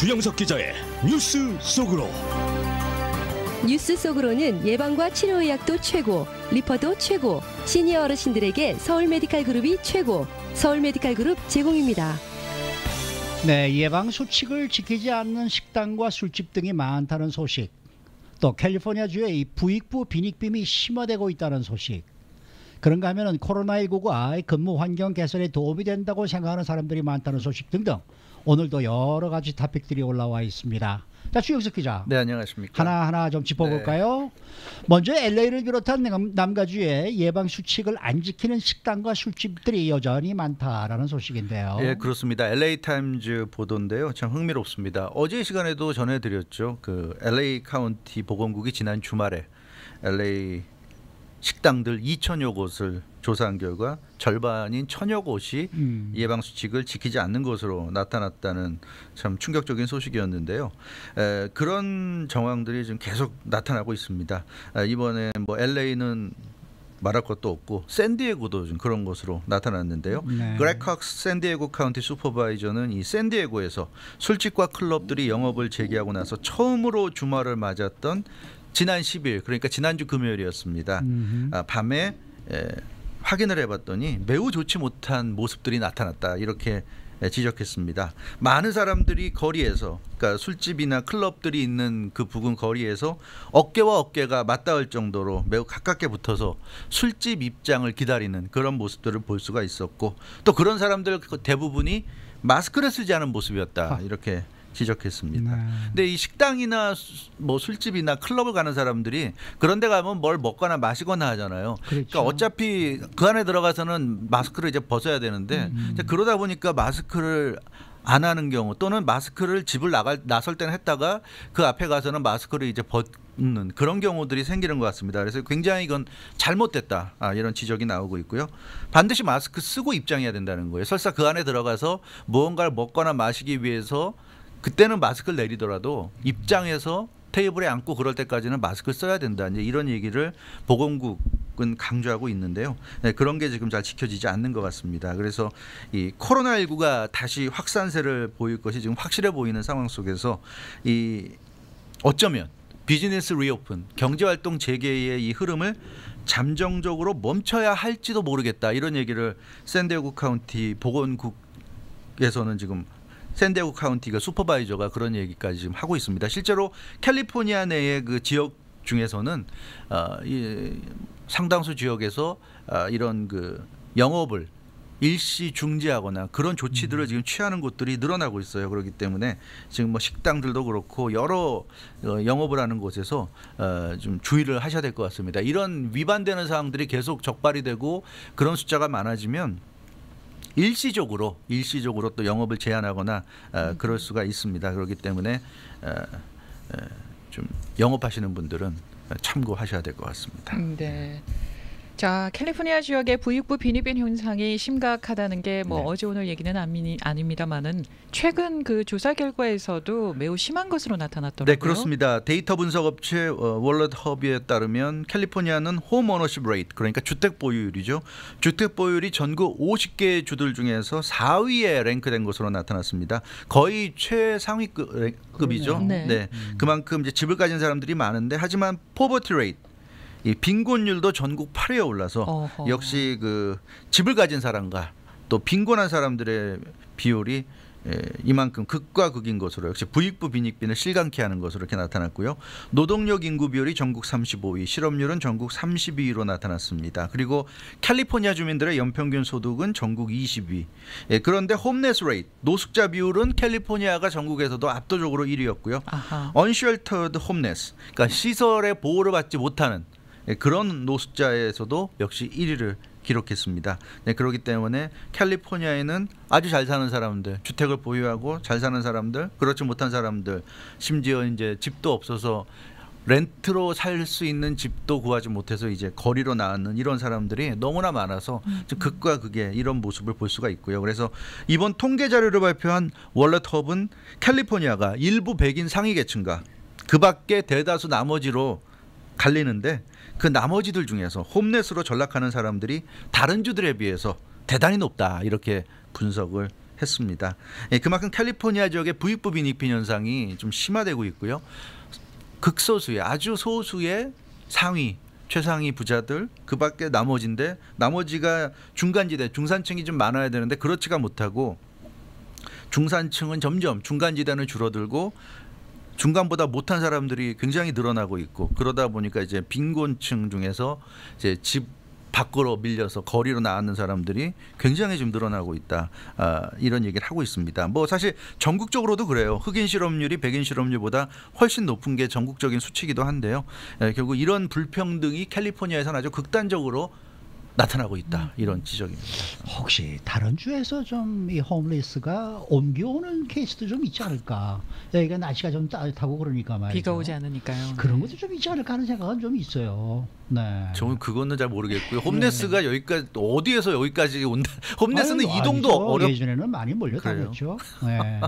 주영석 기자의 뉴스 속으로. 뉴스 속으로는 예방과 치료의학도 최고, 리퍼도 최고, 시니어 어르신들에게 서울 메디칼 그룹이 최고, 서울 메디칼 그룹 제공입니다. 네, 예방 수칙을 지키지 않는 식당과 술집 등이 많다는 소식, 또 캘리포니아주에 이 부익부 빈익빈이 심화되고 있다는 소식. 그런가 하면은 코로나19가 근무 환경 개선에 도움이 된다고 생각하는 사람들이 많다는 소식 등등, 오늘도 여러 가지 토픽들이 올라와 있습니다. 자, 주영석 기자. 네, 안녕하십니까. 하나하나 좀 짚어볼까요? 네. 먼저 LA를 비롯한 남가주에 예방 수칙을 안 지키는 식당과 술집들이 여전히 많다라는 소식인데요. 예, 그렇습니다. LA 타임즈 보도인데요. 참 흥미롭습니다. 어제 시간에도 전해드렸죠. 그 LA 카운티 보건국이 지난 주말에 LA 식당들 2,000여 곳을 조사한 결과 절반인 1,000여 곳이 예방 수칙을 지키지 않는 것으로 나타났다는 참 충격적인 소식이었는데요. 그런 정황들이 지금 계속 나타나고 있습니다. 이번에 뭐 LA는 말할 것도 없고 샌디에고도 좀 그런 것으로 나타났는데요. 네. 그렉 콕스 샌디에고 카운티 슈퍼바이저는 이 샌디에고에서 술집과 클럽들이 영업을 재개하고 나서 처음으로 주말을 맞았던 지난 10일, 그러니까 지난주 금요일이었습니다. 밤에 확인을 해봤더니 매우 좋지 못한 모습들이 나타났다, 이렇게 지적했습니다. 많은 사람들이 거리에서, 그러니까 술집이나 클럽들이 있는 그 부근 거리에서 어깨와 어깨가 맞닿을 정도로 매우 가깝게 붙어서 술집 입장을 기다리는 그런 모습들을 볼 수가 있었고, 또 그런 사람들 대부분이 마스크를 쓰지 않은 모습이었다, 이렇게 지적했습니다. 근데 이 식당이나 뭐 술집이나 클럽을 가는 사람들이 그런 데 가면 뭘 먹거나 마시거나 하잖아요. 그렇죠. 그러니까 어차피 그 안에 들어가서는 마스크를 이제 벗어야 되는데 그러다 보니까 마스크를 안 하는 경우, 또는 마스크를 집을 나설 때는 했다가 그 앞에 가서는 마스크를 이제 벗는 그런 경우들이 생기는 것 같습니다. 그래서 굉장히 이건 잘못됐다, 이런 지적이 나오고 있고요. 반드시 마스크 쓰고 입장해야 된다는 거예요. 설사 그 안에 들어가서 무언가를 먹거나 마시기 위해서 그때는 마스크를 내리더라도 입장에서 테이블에 앉고 그럴 때까지는 마스크를 써야 된다, 이제 이런 얘기를 보건국은 강조하고 있는데요. 네, 그런 게 지금 잘 지켜지지 않는 것 같습니다. 그래서 이 코로나19가 다시 확산세를 보일 것이 지금 확실해 보이는 상황 속에서 이 어쩌면 비즈니스 리오픈, 경제활동 재개의 이 흐름을 잠정적으로 멈춰야 할지도 모르겠다, 이런 얘기를 샌디에고 카운티 보건국에서는 지금 샌디에고 카운티가 슈퍼바이저가 그런 얘기까지 지금 하고 있습니다. 실제로 캘리포니아 내의 그 지역 중에서는 이 상당수 지역에서 이런 그 영업을 일시 중지하거나 그런 조치들을 지금 취하는 곳들이 늘어나고 있어요. 그렇기 때문에 지금 뭐 식당들도 그렇고 여러 영업을 하는 곳에서 좀 주의를 하셔야 될 것 같습니다. 이런 위반되는 사항들이 계속 적발이 되고 그런 숫자가 많아지면 일시적으로 또 영업을 제한하거나 그럴 수가 있습니다. 그렇기 때문에 좀 영업하시는 분들은 참고하셔야 될 것 같습니다. 네. 자, 캘리포니아 지역의 부익부 빈익빈 현상이 심각하다는 게 뭐 어제 오늘 얘기는 아닙니다만은 최근 그 조사 결과에서도 매우 심한 것으로 나타났더라고요. 네, 그렇습니다. 데이터 분석 업체 월렛 허비에 따르면 캘리포니아는 홈 오너십 레이트, 그러니까 주택 보유율이죠. 주택 보유율이 전국 50개 주들 중에서 4위에 랭크된 것으로 나타났습니다. 거의 최상위급이죠. 네. 그만큼 이제 집을 가진 사람들이 많은데, 하지만 포버티 레이트, 이 빈곤율도 전국 8위에 올라서 역시 그 집을 가진 사람과 또 빈곤한 사람들의 비율이 이만큼 극과 극인 것으로 역시 부익부 빈익빈을 실감케 하는 것으로 이렇게 나타났고요. 노동력 인구 비율이 전국 35위, 실업률은 전국 32위로 나타났습니다. 그리고 캘리포니아 주민들의 연평균 소득은 전국 20위. 그런데 홈레스 레이트, 노숙자 비율은 캘리포니아가 전국에서도 압도적으로 1위였고요. 언쉘터드 홈레스, 그러니까 시설의 보호를 받지 못하는 그런 노숙자에서도 역시 1위를 기록했습니다. 네, 그렇기 때문에 캘리포니아에는 아주 잘 사는 사람들, 주택을 보유하고 잘 사는 사람들, 그렇지 못한 사람들, 심지어 이제 집도 없어서 렌트로 살 수 있는 집도 구하지 못해서 이제 거리로 나왔는 이런 사람들이 너무나 많아서 극과 극의 이런 모습을 볼 수가 있고요. 그래서 이번 통계 자료를 발표한 월렛 허브는 캘리포니아가 일부 백인 상위 계층과 그 밖에 대다수 나머지로 갈리는데, 그 나머지들 중에서 홈레스로 전락하는 사람들이 다른 주들에 비해서 대단히 높다, 이렇게 분석을 했습니다. 그만큼 캘리포니아 지역의 부익부 빈익빈 현상이 좀 심화되고 있고요. 극소수의 아주 소수의 상위 최상위 부자들 그밖에 나머지가 중간지대 중산층이 좀 많아야 되는데 그렇지가 못하고 중산층은 점점 중간지대는 줄어들고 중간보다 못한 사람들이 굉장히 늘어나고 있고 그러다 보니까 이제 빈곤층 중에서 이제 집 밖으로 밀려서 거리로 나가는 사람들이 굉장히 좀 늘어나고 있다. 이런 얘기를 하고 있습니다. 뭐 사실 전국적으로도 그래요. 흑인 실업률이 백인 실업률보다 훨씬 높은 게 전국적인 수치이기도 한데요. 결국 이런 불평등이 캘리포니아에서는 아주 극단적으로 나타나고 있다. 이런 지적입니다. 혹시 다른 주에서 좀 이 홈리스가 옮겨오는 케이스도 좀 있지 않을까? 여기가 날씨가 좀 따뜻하고 그러니까 말이죠. 비가 오지 않으니까요. 그런 것도 좀 있지 않을까 하는 생각은 좀 있어요. 네. 저는 그거는 잘 모르겠고요. 홈레스가 여기까지 어디에서 여기까지 온다. 홈레스는 아유, 이동도 아니죠. 어렵. 예전에는 많이 몰려다녔죠. 네.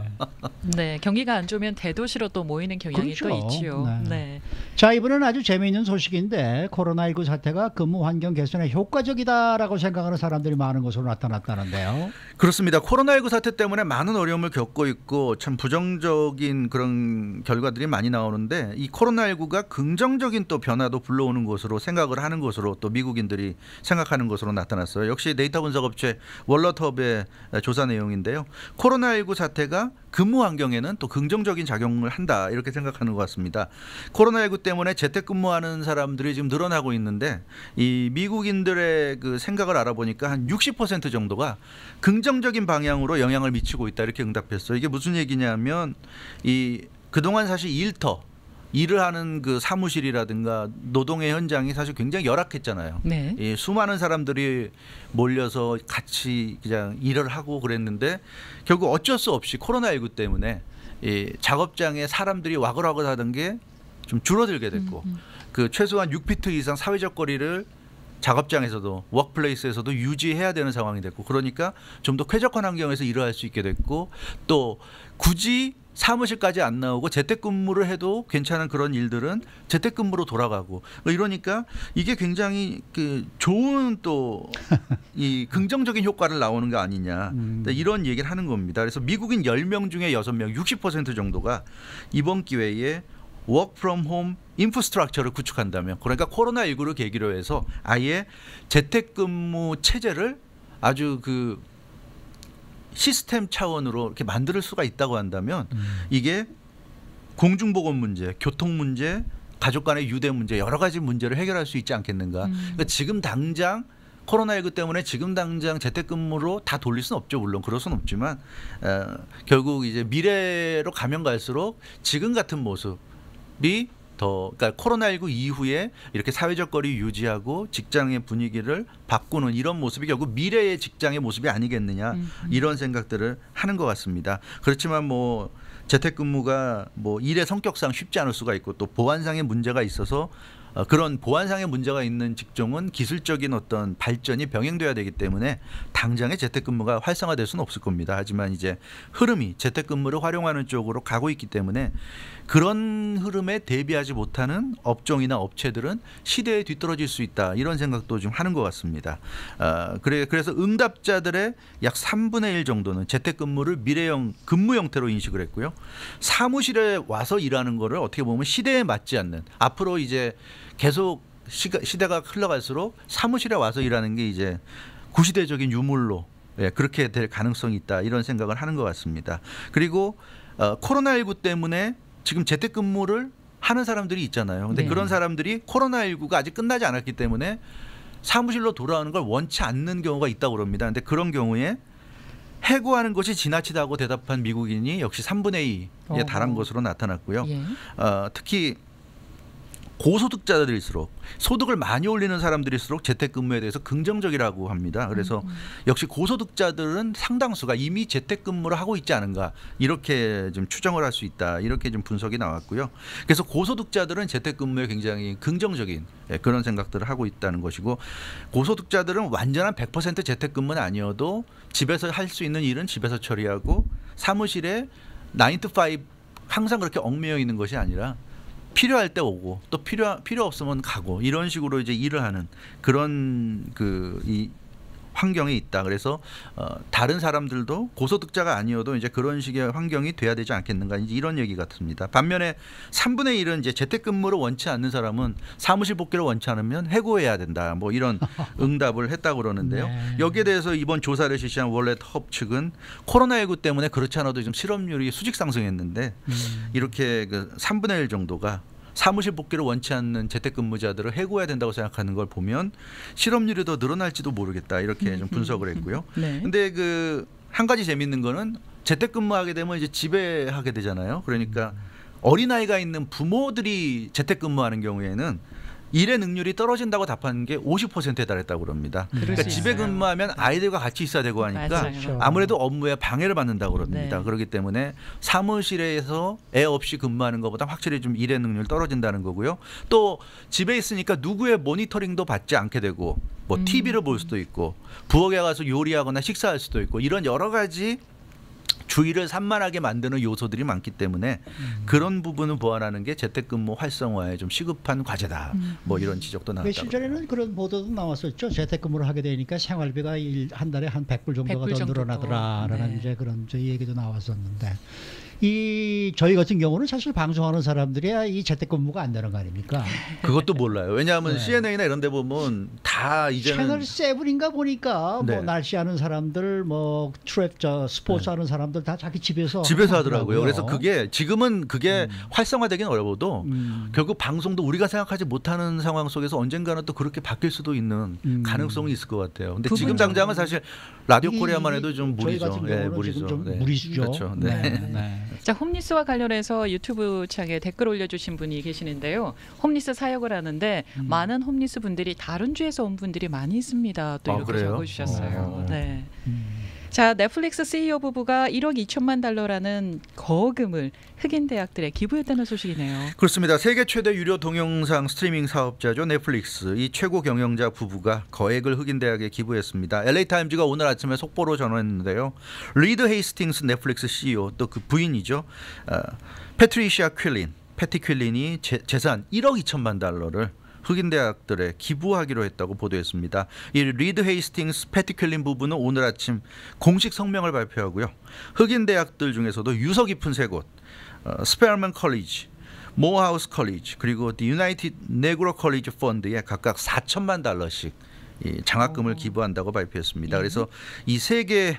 네, 경기가 안 좋으면 대도시로 또 모이는 경향이 그렇죠. 또 있지요. 네. 네. 자, 이번은 아주 재미있는 소식인데 코로나19 사태가 근무 환경 개선에 효과적이다라고 생각하는 사람들이 많은 것으로 나타났다는데요. 그렇습니다. 코로나19 사태 때문에 많은 어려움을 겪고 있고 참 부정적인 그런 결과들이 많이 나오는데 이 코로나19가 긍정적인 또 변화도 불러오는 것으로 생각을 하는 것으로 또 미국인들이 생각하는 것으로 나타났어요. 역시 데이터 분석 업체 월러트업의 조사 내용인데요. 코로나19 사태가 근무 환경에는 또 긍정적인 작용을 한다 이렇게 생각하는 것 같습니다. 코로나19 때문에 재택근무하는 사람들이 지금 늘어나고 있는데 이 미국인들의 그 생각을 알아보니까 한 60% 정도가 긍정적인 방향으로 영향을 미치고 있다 이렇게 응답했어요. 이게 무슨 얘기냐면 이 그동안 사실 일을 하는 그 사무실이라든가 노동의 현장이 사실 굉장히 열악했잖아요. 네. 이 수많은 사람들이 몰려서 같이 그냥 일을 하고 그랬는데 결국 어쩔 수 없이 코로나19 때문에 이 작업장에 사람들이 와글와글 하던 게 좀 줄어들게 됐고 그 최소한 6피트 이상 사회적 거리를 작업장에서도 워크플레이스에서도 유지해야 되는 상황이 됐고 그러니까 좀 더 쾌적한 환경에서 일을 할 수 있게 됐고 또 굳이 사무실까지 안 나오고 재택근무를 해도 괜찮은 그런 일들은 재택근무로 돌아가고 이러니까 이게 굉장히 그 좋은 또 이 긍정적인 효과를 나오는 거 아니냐 이런 얘기를 하는 겁니다. 그래서 미국인 10명 중에 6명 60% 정도가 이번 기회에 워크 프롬 홈 인프라스트럭처를 구축한다면 그러니까 코로나19를 계기로 해서 아예 재택근무 체제를 아주 그 시스템 차원으로 이렇게 만들 수가 있다고 한다면 이게 공중보건 문제, 교통 문제, 가족 간의 유대 문제 여러 가지 문제를 해결할 수 있지 않겠는가. 그러니까 지금 당장 코로나19 때문에 지금 당장 재택근무로 다 돌릴 수는 없죠. 물론 그럴 수는 없지만 결국 이제 미래로 가면 갈수록 지금 같은 모습이 그러니까 코로나19 이후에 이렇게 사회적 거리 유지하고 직장의 분위기를 바꾸는 이런 모습이 결국 미래의 직장의 모습이 아니겠느냐 이런 생각들을 하는 것 같습니다. 그렇지만 뭐 재택근무가 뭐 일의 성격상 쉽지 않을 수가 있고 또 보안상의 문제가 있어서 그런 보안상의 문제가 있는 직종은 기술적인 어떤 발전이 병행돼야 되기 때문에 당장의 재택근무가 활성화될 수는 없을 겁니다. 하지만 이제 흐름이 재택근무를 활용하는 쪽으로 가고 있기 때문에 그런 흐름에 대비하지 못하는 업종이나 업체들은 시대에 뒤떨어질 수 있다 이런 생각도 좀 하는 것 같습니다. 그래서 응답자들의 약 3분의 1 정도는 재택근무를 미래형 근무 형태로 인식을 했고요. 사무실에 와서 일하는 거를 어떻게 보면 시대에 맞지 않는 앞으로 이제 계속 시대가 흘러갈수록 사무실에 와서 일하는 게 이제 구시대적인 유물로 그렇게 될 가능성이 있다 이런 생각을 하는 것 같습니다. 그리고 코로나19 때문에 지금 재택근무를 하는 사람들이 있잖아요. 근데 네. 그런 사람들이 코로나19가 아직 끝나지 않았기 때문에 사무실로 돌아오는 걸 원치 않는 경우가 있다고 그럽니다. 근데 그런 경우에 해고하는 것이 지나치다고 대답한 미국인이 역시 3분의 2에 달한 것으로 나타났고요. 예. 특히 고소득자들일수록 소득을 많이 올리는 사람들일수록 재택근무에 대해서 긍정적이라고 합니다. 그래서 역시 고소득자들은 상당수가 이미 재택근무를 하고 있지 않은가 이렇게 좀 추정을 할 수 있다. 이렇게 좀 분석이 나왔고요. 그래서 고소득자들은 재택근무에 굉장히 긍정적인 그런 생각들을 하고 있다는 것이고 고소득자들은 완전한 100% 재택근무는 아니어도 집에서 할 수 있는 일은 집에서 처리하고 사무실에 9 to 5 항상 그렇게 얽매여 있는 것이 아니라 필요할 때 오고 또 필요 없으면 가고 이런 식으로 이제 일을 하는 그런 이 환경에 있다. 그래서 다른 사람들도 고소득자가 아니어도 이제 그런 식의 환경이 돼야 되지 않겠는가 이제 이런 얘기 같습니다. 반면에 3분의 1은 이제 재택근무를 원치 않는 사람은 사무실 복귀를 원치 않으면 해고해야 된다. 뭐 이런 응답을 했다고 그러는데요. 네. 여기에 대해서 이번 조사를 실시한 월렛헙 측은 코로나19 때문에 그렇지 않아도 좀 실업률이 수직 상승했는데 이렇게 그 3분의 1 정도가 사무실 복귀를 원치 않는 재택근무자들을 해고해야 된다고 생각하는 걸 보면 실업률이 더 늘어날지도 모르겠다 이렇게 좀 분석을 했고요. 네. 근데 그 한 가지 재밌는 거는 재택근무하게 되면 이제 집에 하게 되잖아요. 그러니까 어린아이가 있는 부모들이 재택근무하는 경우에는 일의 능률이 떨어진다고 답하는 게 50%에 달했다고 그럽니다. 그러니까 집에 근무하면 아이들과 같이 있어야 되고 하니까 맞아요. 아무래도 업무에 방해를 받는다고 그럽니다. 네. 그렇기 때문에 사무실에서 애 없이 근무하는 것보다 확실히 좀 일의 능률이 떨어진다는 거고요. 또 집에 있으니까 누구의 모니터링도 받지 않게 되고 뭐 TV를 볼 수도 있고 부엌에 가서 요리하거나 식사할 수도 있고 이런 여러 가지 주의를 산만하게 만드는 요소들이 많기 때문에 그런 부분을 보완하는 게 재택근무 활성화에 좀 시급한 과제다. 뭐 이런 지적도 나왔다. 며칠 전에는 그런 보도도 나왔었죠. 재택근무를 하게 되니까 생활비가 한 달에 한 100불 정도가 100불 더 정도. 늘어나더라라는 네. 이제 그런 얘기도 나왔었는데 저희 같은 경우는 사실 방송하는 사람들이야 이 재택근무가 안 되는 거 아닙니까? 그것도 몰라요. 왜냐하면 네. CNN이나 이런 데 보면 다 이제는 채널 7인가 보니까 네. 뭐 날씨하는 사람들, 뭐 스포츠 하는 사람들 다 자기 집에서 하더라고요. 그래서 그게 지금은 그게 활성화되긴 어려워도 음. 결국 방송도 우리가 생각하지 못하는 상황 속에서 언젠가는 또 그렇게 바뀔 수도 있는 가능성이 있을 것 같아요. 근데 지금 당장은 사실 라디오 코리아만 해도 좀 저희 무리죠. 같은 경우는 무리죠. 지금 좀 네. 무리수죠. 그렇죠. 네. 네. 네. 자, 홈리스와 관련해서 유튜브 창에 댓글 올려주신 분이 계시는데요. 홈리스 사역을 하는데 많은 홈리스 분들이 다른 주에서 온 분들이 많이 있습니다. 또 아, 이렇게 그래요? 적어주셨어요. 네. 음. 자, 넷플릭스 CEO 부부가 1억 2천만 달러라는 거금을 흑인 대학들에 기부했다는 소식이네요. 그렇습니다. 세계 최대 유료 동영상 스트리밍 사업자죠. 넷플릭스. 이 최고 경영자 부부가 거액을 흑인 대학에 기부했습니다. LA타임즈가 오늘 아침에 속보로 전했는데요. 리드 헤이스팅스 넷플릭스 CEO 또 그 부인이죠. 패트리시아 퀼린, 패티 퀼린이 재산 1억 2천만 달러를 흑인 대학들에 기부하기로 했다고 보도했습니다. 이 리드 헤이스팅스 패티 퀼린 부부는 오늘 아침 공식 성명을 발표하고요. 흑인 대학들 중에서도 유서 깊은 세 곳, 스페어먼 컬리지, 모어하우스 컬리지 그리고 유나이티드 네그로 컬리지 펀드에 각각 4천만 달러씩 이 장학금을 기부한다고 발표했습니다. 그래서 이 세 개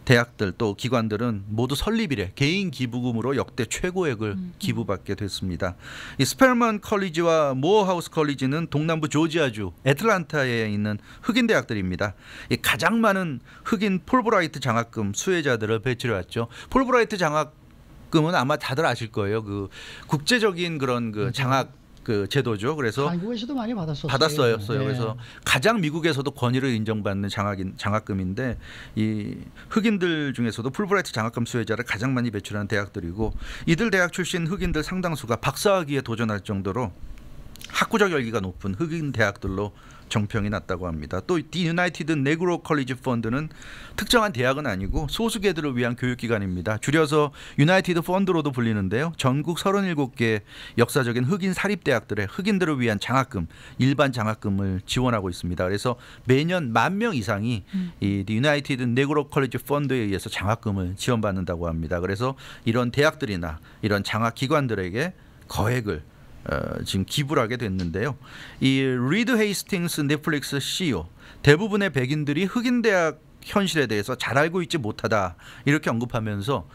대학들 또 기관들은 모두 설립 이래 개인 기부금으로 역대 최고액을 기부받게 됐습니다. 이 스펠먼 컬리지와 모어하우스 컬리지는 동남부 조지아주 애틀란타에 있는 흑인 대학들입니다. 이 가장 많은 흑인 폴브라이트 장학금 수혜자들을 배출해왔죠. 폴브라이트 장학금은 아마 다들 아실 거예요. 그 국제적인 그런 그 장학 그 제도죠. 그래서 한국에서도 많이 받았어요. 네. 그래서 가장 미국에서도 권위를 인정받는 장학금인데 이 흑인들 중에서도 풀브라이트 장학금 수혜자를 가장 많이 배출한 대학들이고 이들 대학 출신 흑인들 상당수가 박사학위에 도전할 정도로 학구적 열기가 높은 흑인 대학들로 정평이 났다고 합니다. 또 디 유나이티드 네그로 컬리지 펀드는 특정한 대학은 아니고 소수계들을 위한 교육기관입니다. 줄여서 유나이티드 펀드로도 불리는데요. 전국 37개 역사적인 흑인 사립대학들의 흑인들을 위한 장학금, 일반 장학금을 지원하고 있습니다. 그래서 매년 10,000명 이상이 이 유나이티드 네그로 컬리지 펀드에 의해서 장학금을 지원받는다고 합니다. 그래서 이런 대학들이나 이런 장학기관들에게 거액을 지금 기부를 하게 됐는데요. 이 리드 헤이스팅스 넷플릭스 CEO 대부분의 백인들이 흑인 대학 현실에 대해서 잘 알고 있지 못하다 이렇게 언급하면서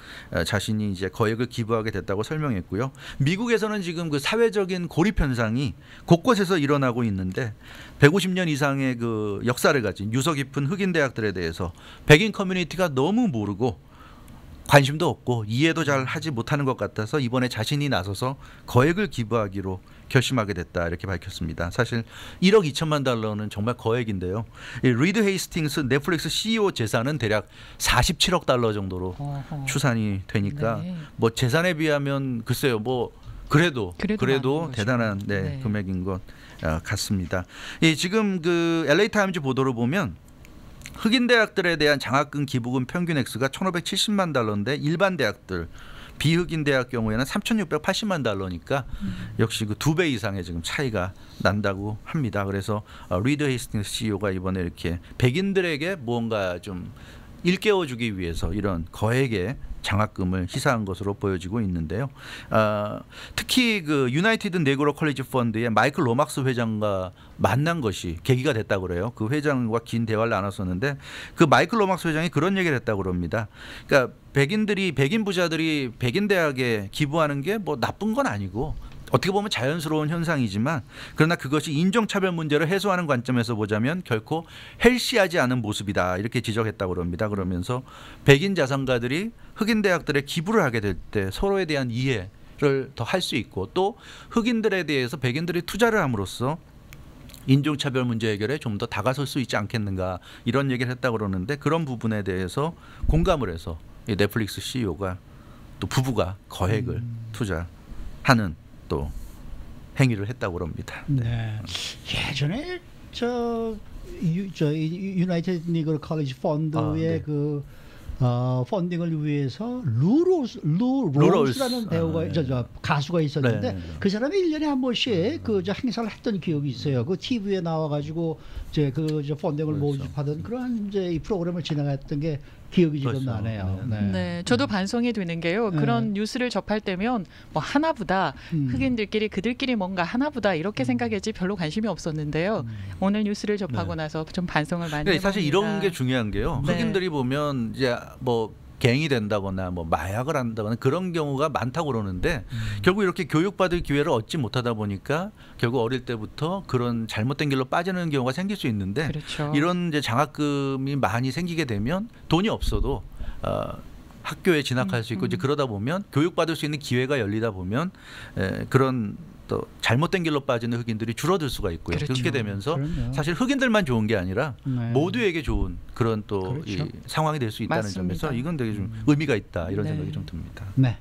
자신이 이제 거액을 기부하게 됐다고 설명했고요. 미국에서는 지금 그 사회적인 고립 현상이 곳곳에서 일어나고 있는데 150년 이상의 그 역사를 가진 유서 깊은 흑인 대학들에 대해서 백인 커뮤니티가 너무 모르고 관심도 없고 이해도 잘 하지 못하는 것 같아서 이번에 자신이 나서서 거액을 기부하기로 결심하게 됐다 이렇게 밝혔습니다. 사실 1억 2천만 달러는 정말 거액인데요. 이 리드 헤이스팅스 넷플릭스 CEO 재산은 대략 47억 달러 정도로 추산이 되니까 네. 뭐 재산에 비하면 글쎄요 뭐 그래도 많은 대단한 거죠. 네. 금액인 것 같습니다. 지금 그 LA 타임즈 보도를 보면 흑인 대학들에 대한 장학금 기부금 평균 액수가 1,570만 달러인데 일반 대학들 비흑인 대학 경우에는 3,680만 달러니까 역시 그 2배 이상의 지금 차이가 난다고 합니다. 그래서 리드 헤이스팅스 CEO가 이번에 이렇게 백인들에게 무언가 좀 일깨워주기 위해서 이런 거액의 장학금을 시사한 것으로 보여지고 있는데요. 특히 그 유나이티드 네그로 컬리지 펀드의 마이클 로막스 회장과 만난 것이 계기가 됐다고 그래요. 그 회장과 긴 대화를 나눴었는데 그 마이클 로막스 회장이 그런 얘기를 했다고 그럽니다. 그러니까 백인 부자들이 백인 대학에 기부하는 게 뭐 나쁜 건 아니고 어떻게 보면 자연스러운 현상이지만 그러나 그것이 인종차별 문제를 해소하는 관점에서 보자면 결코 헬시하지 않은 모습이다 이렇게 지적했다고 합니다. 그러면서 백인 자산가들이 흑인 대학들에 기부를 하게 될 때 서로에 대한 이해를 더 할 수 있고 또 흑인들에 대해서 백인들이 투자를 함으로써 인종차별 문제 해결에 좀 더 다가설 수 있지 않겠는가 이런 얘기를 했다고 그러는데 그런 부분에 대해서 공감을 해서 이 넷플릭스 CEO가 또 부부가 거액을 투자하는 또 행위를 했다고 합니다. 네. 예전에 유나이티드 니그로 컬리지 펀드의 네. 그 펀딩을 위해서 루 롤스라는 배우가 가수가 있었는데 네. 그 사람이 1년에 한 번씩 그 행사를 했던 기억이 있어요. 그 TV에 나와가지고 이제 펀딩을 모집하던 그런 이 프로그램을 진행했던 게 기억이 지금 그렇죠. 나네요. 네. 네, 저도 반성이 되는 게요. 그런 뉴스를 접할 때면 뭐 하나보다 흑인들끼리 그들끼리 뭔가 하나보다 이렇게 생각했지 별로 관심이 없었는데요. 오늘 뉴스를 접하고 나서 좀 반성을 많이 해봅니다. 사실 이런 게 중요한 게요. 네. 흑인들이 보면 이제 뭐 갱이 된다거나 뭐 마약을 한다거나 그런 경우가 많다고 그러는데 결국 이렇게 교육받을 기회를 얻지 못하다 보니까 결국 어릴 때부터 그런 잘못된 길로 빠지는 경우가 생길 수 있는데 그렇죠. 이런 이제 장학금이 많이 생기게 되면 돈이 없어도 학교에 진학할 수 있고 이제 그러다 보면 교육받을 수 있는 기회가 열리다 보면 그런 또 잘못된 길로 빠지는 흑인들이 줄어들 수가 있고요. 그렇죠. 그렇게 되면서 그럼요. 사실 흑인들만 좋은 게 아니라 네. 모두에게 좋은 그런 또 그렇죠. 이 상황이 될 수 있다는 맞습니다. 점에서 이건 되게 좀 의미가 있다 이런 네. 생각이 좀 듭니다. 네.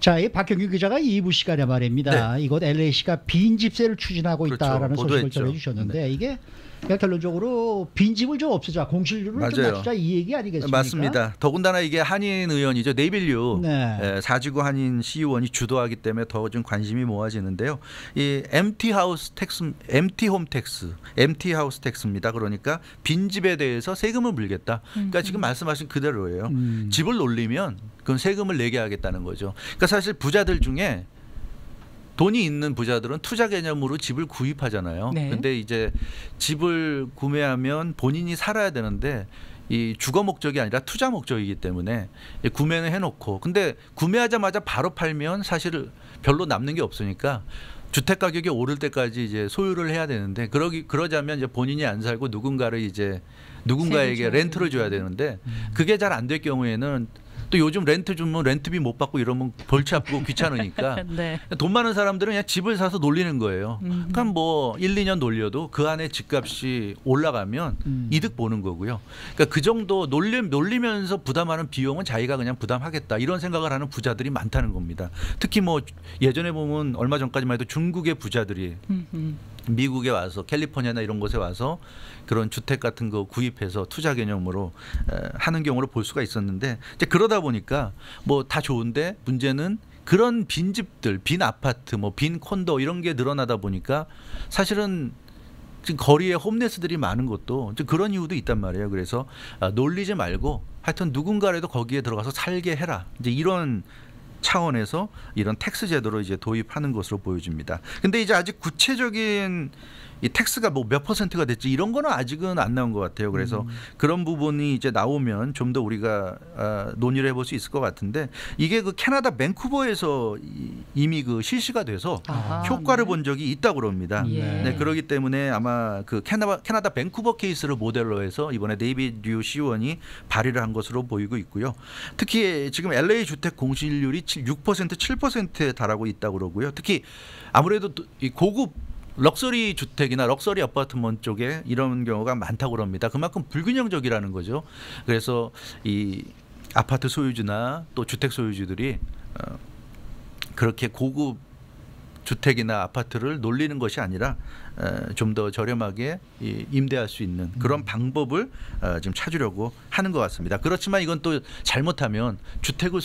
자, 이 박경규 기자가 2부 시간에 말입니다. 이곳 LA시가 빈집세를 추진하고 그렇죠. 있다라는 소식을 보도했죠. 전해주셨는데 이게 그러니까 결론적으로 빈집을 좀 없애자, 공실률을 좀 맞아요. 낮추자 이 얘기 아니겠습니까? 맞습니다. 더군다나 이게 한인 의원이죠. 네빌 네. 사지구 한인 시의원이 주도하기 때문에 더 좀 관심이 모아지는데요. 이 MT 하우스 텍스, MT 홈 텍스, MT 하우스 텍스입니다. 그러니까 빈집에 대해서 세금을 물겠다. 그러니까 지금 말씀하신 그대로예요. 집을 놀리면 그건 세금을 내게 하겠다는 거죠. 그러니까 사실 부자들 중에 돈이 있는 부자들은 투자 개념으로 집을 구입하잖아요. 네. 근데 이제 집을 구매하면 본인이 살아야 되는데 이 주거 목적이 아니라 투자 목적이기 때문에 구매는 해놓고 근데 구매하자마자 바로 팔면 사실 별로 남는 게 없으니까 주택 가격이 오를 때까지 이제 소유를 해야 되는데 그러자면 이제 본인이 안 살고 누군가에게 렌트를 줘야 되는데 그게 잘 안 될 경우에는 또 요즘 렌트 주면 렌트비 못 받고 이러면 골치 아프고 귀찮으니까 네. 돈 많은 사람들은 그냥 집을 사서 놀리는 거예요. 그러니까 뭐 1, 2년 놀려도 그 안에 집값이 올라가면 이득 보는 거고요. 그러니까 그 정도 놀리면서 부담하는 비용은 자기가 그냥 부담하겠다 이런 생각을 하는 부자들이 많다는 겁니다. 특히 뭐 예전에 보면 얼마 전까지만 해도 중국의 부자들이 미국에 와서 캘리포니아나 이런 곳에 와서 그런 주택 같은 거 구입해서 투자 개념으로 하는 경우를 볼 수가 있었는데 이제 그러다 보니까 뭐 다 좋은데 문제는 그런 빈 집들, 빈 아파트, 뭐 빈 콘도 이런 게 늘어나다 보니까 사실은 지금 거리에 홈레스들이 많은 것도 그런 이유도 있단 말이에요. 그래서 놀리지 말고 하여튼 누군가라도 거기에 들어가서 살게 해라. 이제 이런 차원에서 이런 텍스 제도를 이제 도입하는 것으로 보여집니다. 근데 이제 아직 구체적인 이 텍스가 뭐 몇 퍼센트가 됐지 이런 거는 아직은 안 나온 것 같아요. 그래서 그런 부분이 이제 나오면 좀 더 우리가 논의를 해볼 수 있을 것 같은데 이게 그 캐나다 밴쿠버에서 이미 그 실시가 돼서 효과를 본 적이 있다고 그럽니다. 예. 네, 그렇기 때문에 아마 그 캐나다 밴쿠버 케이스를 모델로 해서 이번에 데이비드 류 시의원이 발의를 한 것으로 보이고 있고요. 특히 지금 LA 주택 공실률이 6% 7%에 달하고 있다고 그러고요. 특히 아무래도 이 고급 럭셔리 주택이나 럭셔리 아파트먼트 쪽에 이런 경우가 많다고 그럽니다. 그만큼 불균형적이라는 거죠. 그래서 이 아파트 소유주나 또 주택 소유주들이 그렇게 고급 주택이나 아파트를 놀리는 것이 아니라 좀 더 저렴하게 임대할 수 있는 그런 방법을 지금 찾으려고 하는 것 같습니다. 그렇지만 이건 또 잘못하면 주택을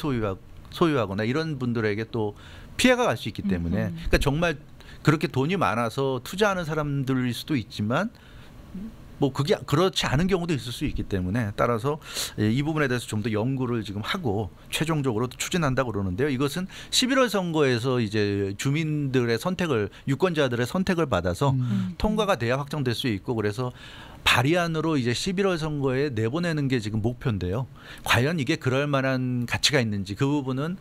소유하거나 이런 분들에게 또 피해가 갈 수 있기 때문에 그러니까 정말 그렇게 돈이 많아서 투자하는 사람들일 수도 있지만 뭐 그게 그렇지 않은 경우도 있을 수 있기 때문에 따라서 이 부분에 대해서 좀 더 연구를 지금 하고 최종적으로 추진한다고 그러는데요. 이것은 11월 선거에서 이제 주민들의 선택을 유권자들의 선택을 받아서 통과가 돼야 확정될 수 있고 그래서 발의안으로 이제 11월 선거에 내보내는 게 지금 목표인데요. 과연 이게 그럴 만한 가치가 있는지 그 부분은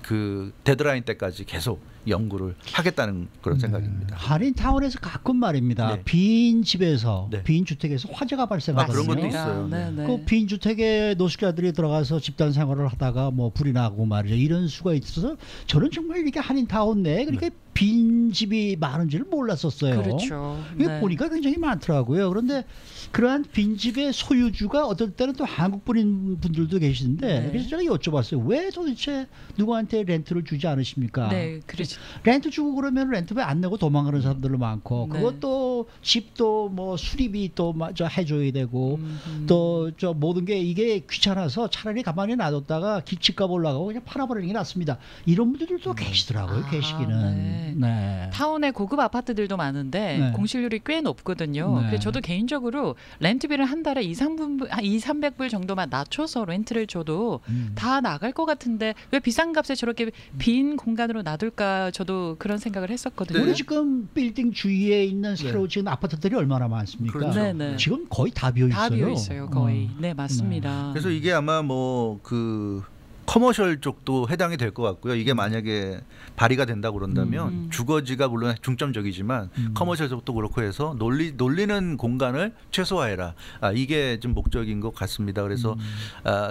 그 데드라인 때까지 계속 연구를 하겠다는 그런 생각입니다. 한인타운에서 가끔 말입니다. 네. 빈 집에서 네. 빈 주택에서 화재가 발생하거든요. 그런 것도 있어요. 네네. 그 빈 주택에 노숙자들이 들어가서 집단 생활을 하다가 뭐 불이 나고 말이죠. 이런 수가 있어서 저는 정말 이게 한인타운 내에 그렇게 빈 집이 많은 줄 몰랐었어요. 그렇죠. 이게 네. 보니까 굉장히 많더라고요. 그런데 그러한 빈집의 소유주가 어떨 때는 또 한국 분들도 계시는데 네. 그래서 제가 여쭤봤어요. 왜 도대체 누구한테 렌트를 주지 않으십니까? 네, 그렇죠. 렌트 주고 그러면 렌트 왜 안 내고 도망가는 사람들도 많고 네. 그것도 집도 뭐 수리비 또 저 해줘야 되고 또 저 모든 게 이게 귀찮아서 차라리 가만히 놔뒀다가 집값 올라가고 그냥 팔아버리는 게 낫습니다. 이런 분들도 계시더라고요. 아, 계시기는. 네. 네. 타운에 고급 아파트들도 많은데 네. 공실률이 꽤 높거든요. 네. 그래서 저도 개인적으로 렌트비를 한 달에 200~300불 정도만 낮춰서 렌트를 줘도 다 나갈 것 같은데 왜 비싼 값에 저렇게 빈 공간으로 놔둘까 저도 그런 생각을 했었거든요. 우리 지금 빌딩 주위에 있는 새로 지은 아파트들이 얼마나 많습니까? 그렇죠. 네네. 지금 거의 다 비어 있어요. 다 비어 있어요, 거의. 네, 맞습니다. 그래서 이게 아마 뭐 그 커머셜 쪽도 해당이 될 것 같고요. 이게 만약에 발의가 된다고 그런다면 주거지가 물론 중점적이지만 커머셜 쪽도 그렇고 해서 놀리는 공간을 최소화해라. 이게 좀 목적인 것 같습니다. 그래서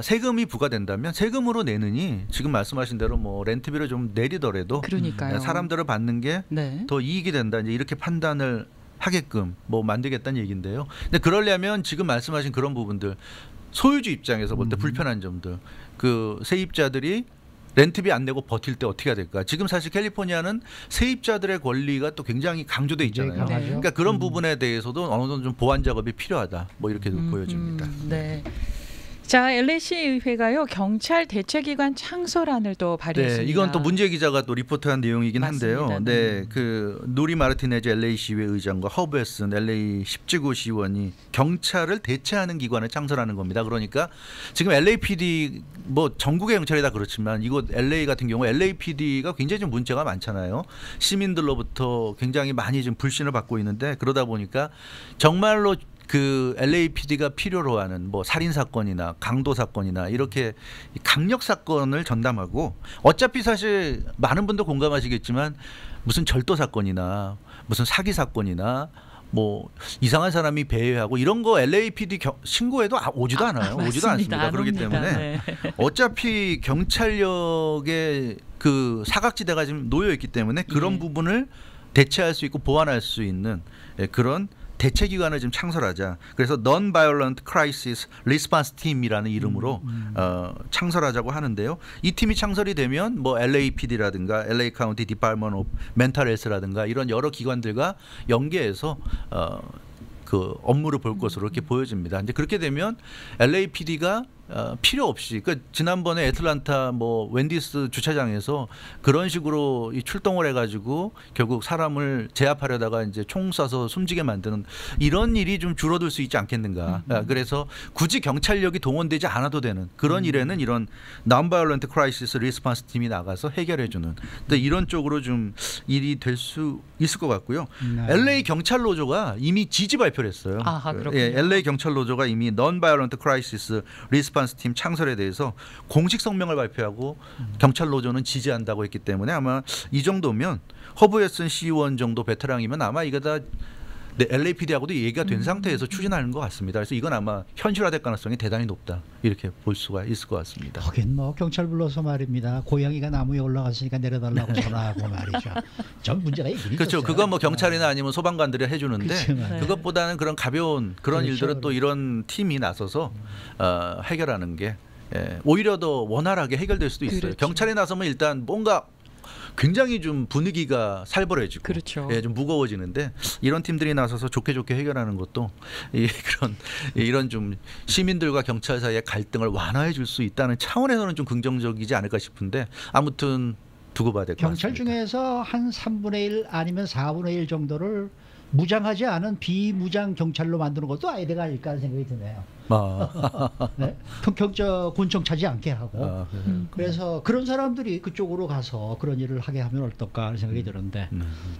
세금이 부과된다면 세금으로 내느니 지금 말씀하신 대로 뭐 렌트비를 좀 내리더라도 그러니까요. 사람들을 받는 게 더 네. 이익이 된다. 이제 이렇게 판단을 하게끔 뭐 만들겠다는 얘기인데요. 근데 그러려면 지금 말씀하신 그런 부분들 소유주 입장에서 볼 때 불편한 점들 그 세입자들이 렌트비 안 내고 버틸 때 어떻게 해야 될까? 지금 사실 캘리포니아는 세입자들의 권리가 또 굉장히 강조돼 있잖아요. 굉장히 강하죠. 그러니까 그런 부분에 대해서도 어느 정도 좀 보완 작업이 필요하다. 뭐 이렇게 보여집니다. 네. 자, LA시 의회가요 경찰 대책기관 창설안을 또 발의했습니다. 네, 이건 또 문재 기자가 또 리포트한 내용이긴 한데요. 맞습니다. 네, 그 누리 마르티네즈 LA 시의회 의장과 허브 웨슨 LA 10지구 시의원이 경찰을 대체하는 기관을 창설하는 겁니다. 그러니까 지금 LAPD 뭐 전국의 경찰이 다 그렇지만 이곳 LA 같은 경우 LAPD가 굉장히 좀 문제가 많잖아요. 시민들로부터 굉장히 많이 좀 불신을 받고 있는데 그러다 보니까 정말로 그 LAPD가 필요로 하는 뭐 살인 사건이나 강도 사건이나 이렇게 강력 사건을 전담하고 어차피 사실 많은 분도 공감하시겠지만 무슨 절도 사건이나 무슨 사기 사건이나 뭐 이상한 사람이 배회하고 이런 거 LAPD 신고해도 오지도 않아요. 오지도 맞습니다. 않습니다. 그렇기 안 옵니다. 때문에 네. 어차피 경찰력의 그 사각지대가 지금 놓여 있기 때문에 그런 부분을 대체할 수 있고 보완할 수 있는 그런 대체기관을 지금 창설하자. 그래서 Non-Violent Crisis Response Team이라는 이름으로 창설하자고 하는데요. 이 팀이 창설이 되면 뭐 LAPD라든가 LA County Department of Mental Health라든가 이런 여러 기관들과 연계해서 그 업무를 볼 것으로 이렇게 보여집니다. 이제 그렇게 되면 LAPD가 필요 없이 그러니까 지난번에 애틀란타 뭐 웬디스 주차장에서 그런 식으로 이 출동을 해가지고 결국 사람을 제압하려다가 이제 총 쏴서 숨지게 만드는 이런 일이 좀 줄어들 수 있지 않겠는가. 그래서 굳이 경찰력이 동원되지 않아도 되는 그런 일에는 이런 Non-Violent Crisis Response 팀이 나가서 해결해주는 이런 쪽으로 좀 일이 될 수 있을 것 같고요. 네. LA 경찰 노조가 이미 지지 발표를 했어요. 아하, 그렇군요. 예, LA 경찰 노조가 이미 Non-Violent Crisis Response 팀 창설에 대해서 공식 성명을 발표하고 경찰 노조는 지지한다고 했기 때문에 아마 이 정도면 허브 웨슨 시의원 정도 베테랑이면 아마 이거 다 LAPD하고도 얘기가 된 상태에서 추진하는 것 같습니다. 그래서 이건 아마 현실화될 가능성이 대단히 높다 이렇게 볼 수가 있을 것 같습니다. 하긴 뭐 경찰 불러서 말입니다. 고양이가 나무에 올라갔으니까 내려달라고 전화하고 말이죠. 전 문제가 있긴 그렇죠. 있었어요. 그건 뭐 경찰이나 아니면 소방관들이 해주는데 그렇죠. 네. 그것보다는 그런 가벼운 그런 그렇죠. 일들은 또 이런 팀이 나서서 해결하는 게 오히려 더 원활하게 해결될 수도 있어요. 그렇죠. 경찰이 나서면 일단 뭔가 굉장히 좀 분위기가 살벌해지고 그렇죠. 예, 좀 무거워지는데 이런 팀들이 나서서 좋게 해결하는 것도 이런 좀 시민들과 경찰 사이의 갈등을 완화해 줄 수 있다는 차원에서는 좀 긍정적이지 않을까 싶은데 아무튼 두고 봐야 될 것 같습니다. 경찰 중에서 한 3분의 1 아니면 4분의 1 정도를 무장하지 않은 비무장 경찰로 만드는 것도 아이디어가 아닐까 하는 생각이 드네요. 네? 군청 차지 않게 하고 그래서 그런 사람들이 그쪽으로 가서 그런 일을 하게 하면 어떨까 하는 생각이 드는데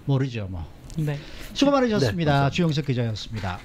모르죠 뭐. 네. 수고 많으셨습니다. 네, 감사합니다. 주영석 기자였습니다.